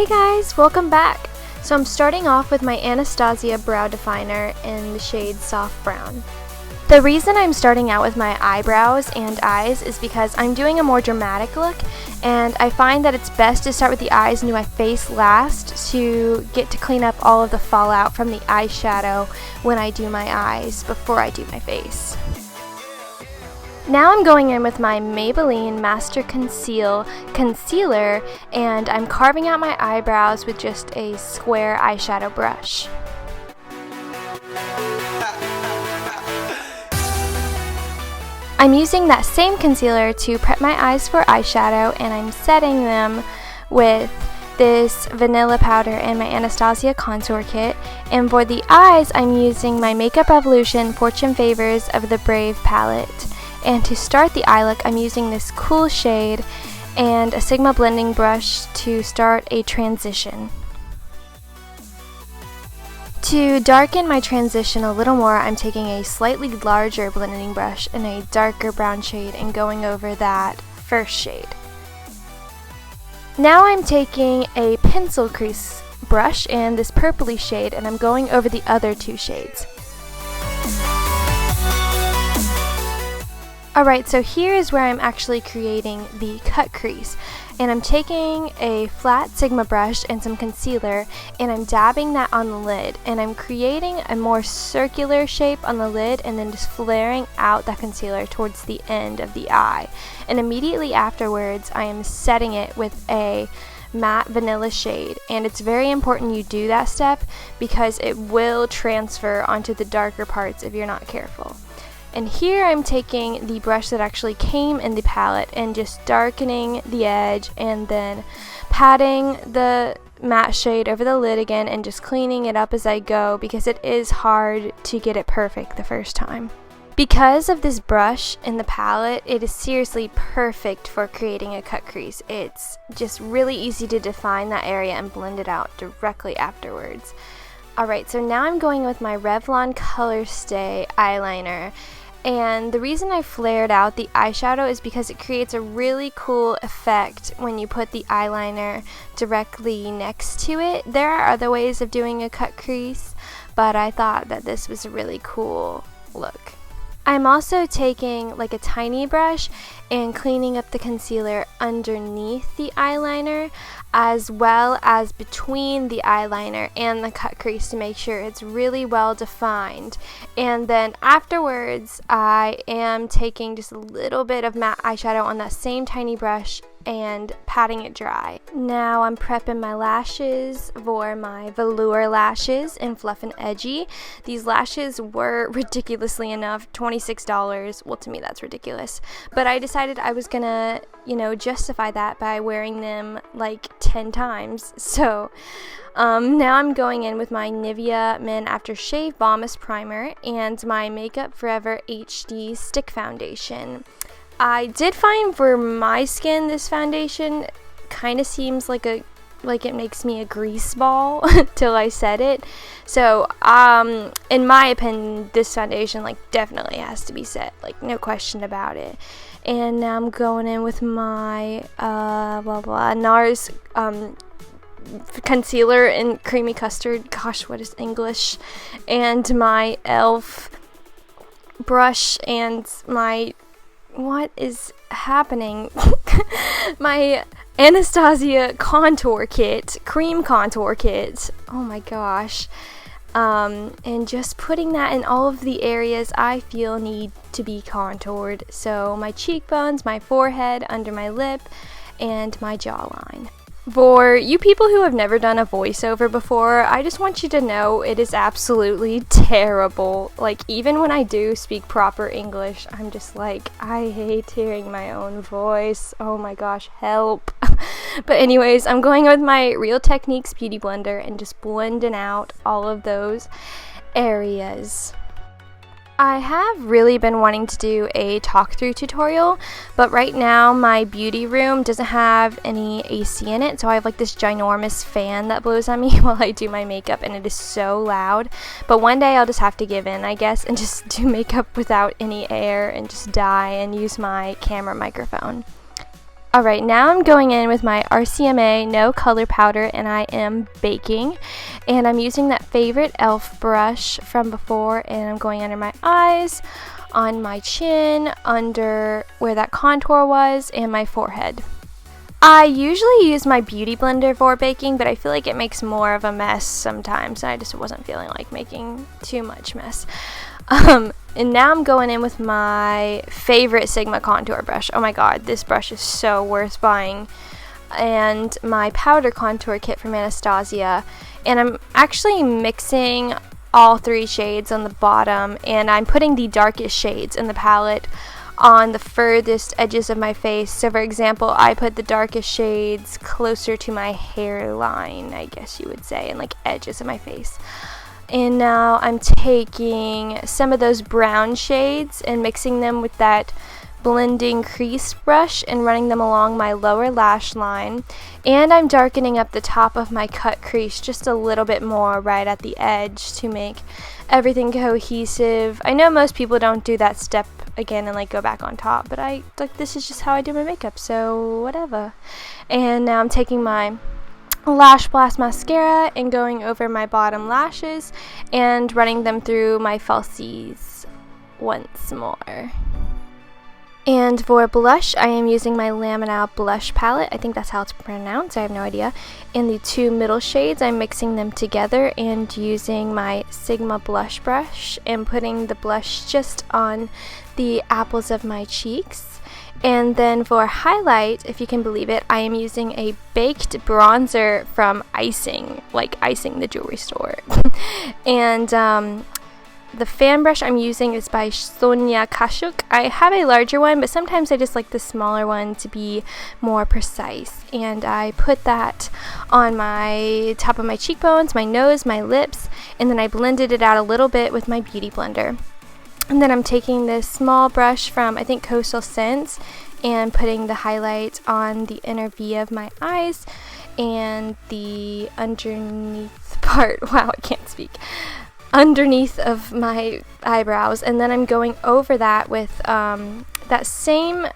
guys, welcome back. So I'm starting off with my Anastasia brow definer in the shade Soft Brown. The reason I'm starting out with my eyebrows and eyes is because I'm doing a more dramatic look, and I find that it's best to start with the eyes and do my face last to get to clean up all of the fallout from the eyeshadow when I do my eyes before I do my face. Now I'm going in with my Maybelline Master Conceal concealer, and I'm carving out my eyebrows with just a square eyeshadow brush. I'm using that same concealer to prep my eyes for eyeshadow, and I'm setting them with this vanilla powder and my Anastasia contour kit. And for the eyes, I'm using my Makeup Revolution Fortune Favors of the Brave palette. And to start the eye look, I'm using this cool shade and a Sigma blending brush to start a transition. To darken my transition a little more, I'm taking a slightly larger blending brush in a darker brown shade and going over that first shade. Now I'm taking a pencil crease brush and this purpley shade, and I'm going over the other two shades. Alright, so here is where I'm actually creating the cut crease, and I'm taking a flat Sigma brush and some concealer, and I'm dabbing that on the lid, and I'm creating a more circular shape on the lid and then just flaring out that concealer towards the end of the eye. And immediately afterwards I am setting it with a matte vanilla shade, and it's very important you do that step because it will transfer onto the darker parts if you're not careful. And here I'm taking the brush that actually came in the palette and just darkening the edge and then patting the matte shade over the lid again and just cleaning it up as I go because it is hard to get it perfect the first time. Because of this brush in the palette, it is seriously perfect for creating a cut crease. It's just really easy to define that area and blend it out directly afterwards. Alright, so now I'm going with my Revlon Colorstay eyeliner, and the reason I flared out the eyeshadow is because it creates a really cool effect when you put the eyeliner directly next to it. There are other ways of doing a cut crease, but I thought that this was a really cool look. I'm also taking like a tiny brush and cleaning up the concealer underneath the eyeliner as well as between the eyeliner and the cut crease to make sure it's really well defined. And then afterwards I am taking just a little bit of matte eyeshadow on that same tiny brush and patting it dry. Now I'm prepping my lashes for my Velour lashes in Fluffn'Edgy. These lashes were ridiculously enough $26. Well, to me that's ridiculous, but I decided I was gonna, justify that by wearing them like 10 times. So now I'm going in with my Nivea Men Aftershave Balm Primer and my Makeup Forever HD Stick Foundation. I did find for my skin this foundation kind of seems like it makes me a grease ball till I set it. So in my opinion, this foundation definitely has to be set, no question about it. And now I'm going in with my Nars concealer in Creamy Custard. Gosh, what is English? And my e.l.f. brush and my... What is happening? My Anastasia contour kit, cream contour kit. Oh my gosh. And just putting that in all of the areas I feel need to be contoured. So my cheekbones, my forehead, under my lip, and my jawline. For you people who have never done a voiceover before, I just want you to know it is absolutely terrible. Even when I do speak proper English, I'm just I hate hearing my own voice. Oh my gosh, help. But anyways, I'm going with my Real Techniques Beauty Blender and just blending out all of those areas. I have really been wanting to do a talk-through tutorial, but right now my beauty room doesn't have any AC in it, so I have this ginormous fan that blows on me while I do my makeup, and it is so loud. But one day I'll just have to give in, I guess, and just do makeup without any air and just die and use my camera microphone. Alright, now I'm going in with my RCMA No Color Powder, and I am baking. And I'm using that favorite e.l.f. brush from before, and I'm going under my eyes, on my chin, under where that contour was, and my forehead. I usually use my beauty blender for baking, but I feel like it makes more of a mess sometimes, and I just wasn't feeling like making too much mess. And now I'm going in with my favorite Sigma contour brush. Oh my god, this brush is so worth buying. And my powder contour kit from Anastasia. And I'm actually mixing all 3 shades on the bottom, and I'm putting the darkest shades in the palette on the furthest edges of my face. So for example, I put the darkest shades closer to my hairline, I guess you would say, and like edges of my face. And now I'm taking some of those brown shades and mixing them with that blending crease brush and running them along my lower lash line. And I'm darkening up the top of my cut crease just a little bit more right at the edge to make everything cohesive. I know most people don't do that step again and like go back on top, but this is just how I do my makeup, so whatever. And now I'm taking my Lash Blast mascara and going over my bottom lashes and running them through my falsies once more. And for blush, I am using my Laminau blush palette. I think that's how it's pronounced, I have no idea. In the 2 middle shades, I'm mixing them together and using my Sigma blush brush and putting the blush just on the apples of my cheeks. And then for highlight, if you can believe it, I am using a baked bronzer from Icing, like Icing the jewelry store. And the fan brush I'm using is by Sonia Kashuk. I have a larger one, but sometimes I just like the smaller one to be more precise. And I put that on my top of my cheekbones, my nose, my lips, and then I blended it out a little bit with my beauty blender. And then I'm taking this small brush from, I think, Coastal Scents, and putting the highlight on the inner V of my eyes and the underneath part, wow, I can't speak, underneath of my eyebrows. And then I'm going over that with that same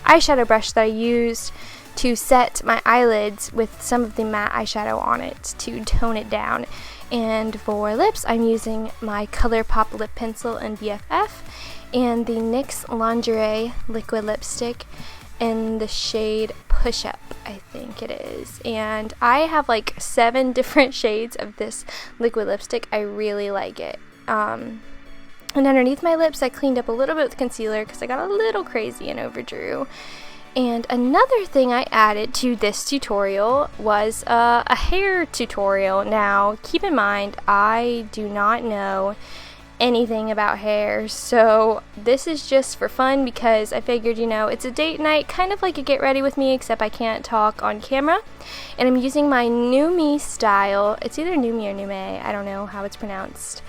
eyeshadow brush that I used to set my eyelids with some of the matte eyeshadow on it to tone it down. And for lips, I'm using my ColourPop lip pencil in BFF and the NYX Lingerie liquid lipstick in the shade Push Up, I think it is. And I have like 7 different shades of this liquid lipstick. I really like it. And underneath my lips, I cleaned up a little bit with concealer because I got a little crazy and overdrew. And another thing I added to this tutorial was a hair tutorial. Now, keep in mind, I do not know anything about hair, so this is just for fun because I figured, you know, it's a date night, kind of like a get ready with me, except I can't talk on camera. And I'm using my NumeSyle, it's either Nume or Nume, I don't know how it's pronounced,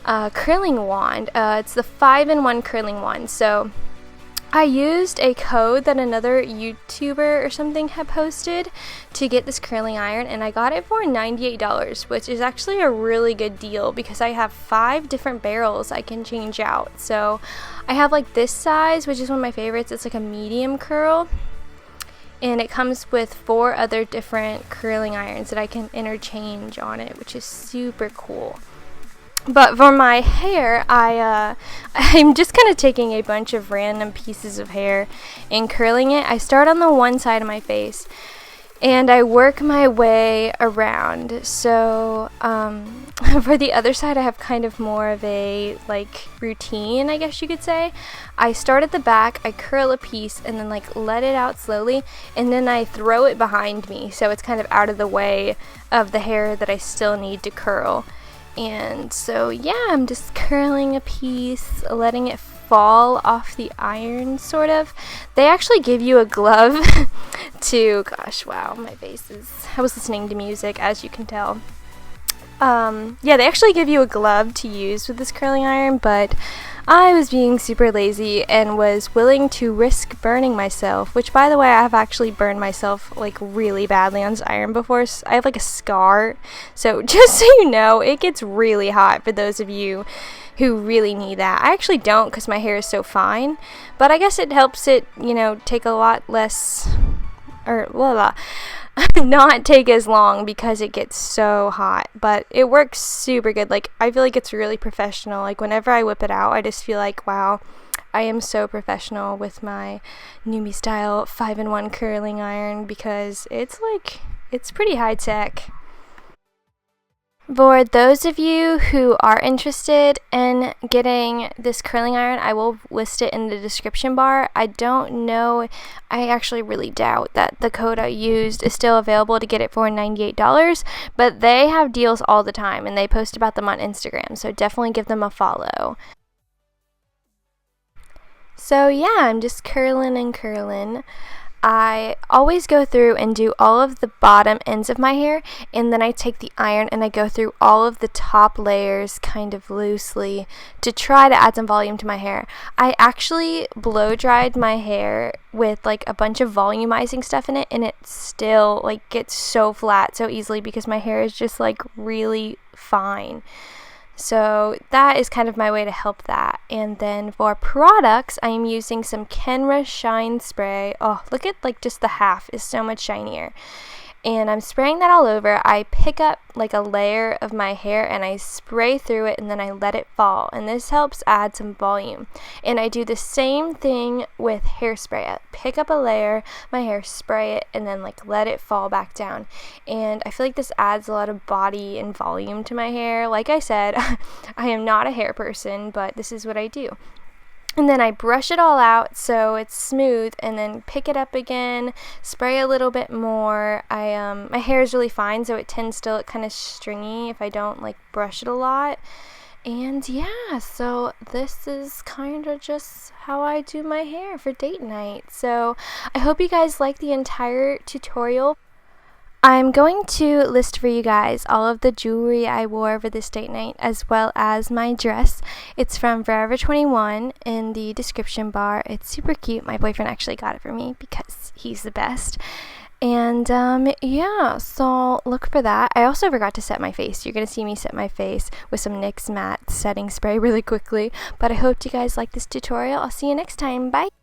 curling wand. It's the 5-in-1 curling wand. So I used a code that another YouTuber or something had posted to get this curling iron, and I got it for $98, which is actually a really good deal because I have 5 different barrels I can change out. So I have like this size, which is one of my favorites. It's like a medium curl, and it comes with 4 other different curling irons that I can interchange on it, which is super cool. But for my hair, I'm just kind of taking a bunch of random pieces of hair and curling it. I start on the one side of my face and I work my way around. So for the other side, I have kind of more of a like routine, I guess you could say. I start at the back, I curl a piece, and then like let it out slowly, and then I throw it behind me so it's kind of out of the way of the hair that I still need to curl. And so yeah, I'm just curling a piece, letting it fall off the iron, sort of. They actually give you a glove to, gosh, wow, my face is, I was listening to music, as you can tell. Yeah, they actually give you a glove to use with this curling iron, but I was being super lazy and was willing to risk burning myself, which, by the way, I have actually burned myself like really badly on this iron before. I have like a scar, so just so you know, it gets really hot for those of you who really need that. I actually don't because my hair is so fine, but I guess it helps it, you know, take a lot less or blah, blah, not take as long because it gets so hot, but it works super good. Like, I feel like it's really professional. Like, whenever I whip it out, I just feel like, wow, I am so professional with my NumeSyle 5-in-1 curling iron, because it's pretty high tech. For those of you who are interested in getting this curling iron, I will list it in the description bar. I don't know, I actually really doubt that the code I used is still available to get it for $98, but they have deals all the time and they post about them on Instagram, so definitely give them a follow. So yeah, I'm just curling and curling. I always go through and do all of the bottom ends of my hair, and then I take the iron and I go through all of the top layers kind of loosely to try to add some volume to my hair. I actually blow dried my hair with like a bunch of volumizing stuff in it, and it still like gets so flat so easily because my hair is just like really fine. So that is kind of my way to help that. And then for products, I am using some Kenra Shine Spray. Oh, look at like just the half is so much shinier. And I'm spraying that all over. I pick up like a layer of my hair and I spray through it, and then I let it fall. And this helps add some volume. And I do the same thing with hairspray. I pick up a layer, my hair, spray it, and then like let it fall back down. And I feel like this adds a lot of body and volume to my hair. Like I said, I am not a hair person, but this is what I do. And then I brush it all out so it's smooth, and then pick it up again, spray a little bit more. My hair is really fine, so it tends to look kind of stringy if I don't like brush it a lot. And yeah, so this is kind of just how I do my hair for date night. So I hope you guys like the entire tutorial. I'm going to list for you guys all of the jewelry I wore for this date night, as well as my dress. It's from Forever 21 in the description bar. It's super cute. My boyfriend actually got it for me because he's the best. And yeah, so look for that. I also forgot to set my face. You're going to see me set my face with some NYX matte setting spray really quickly. But I hope you guys like this tutorial. I'll see you next time. Bye!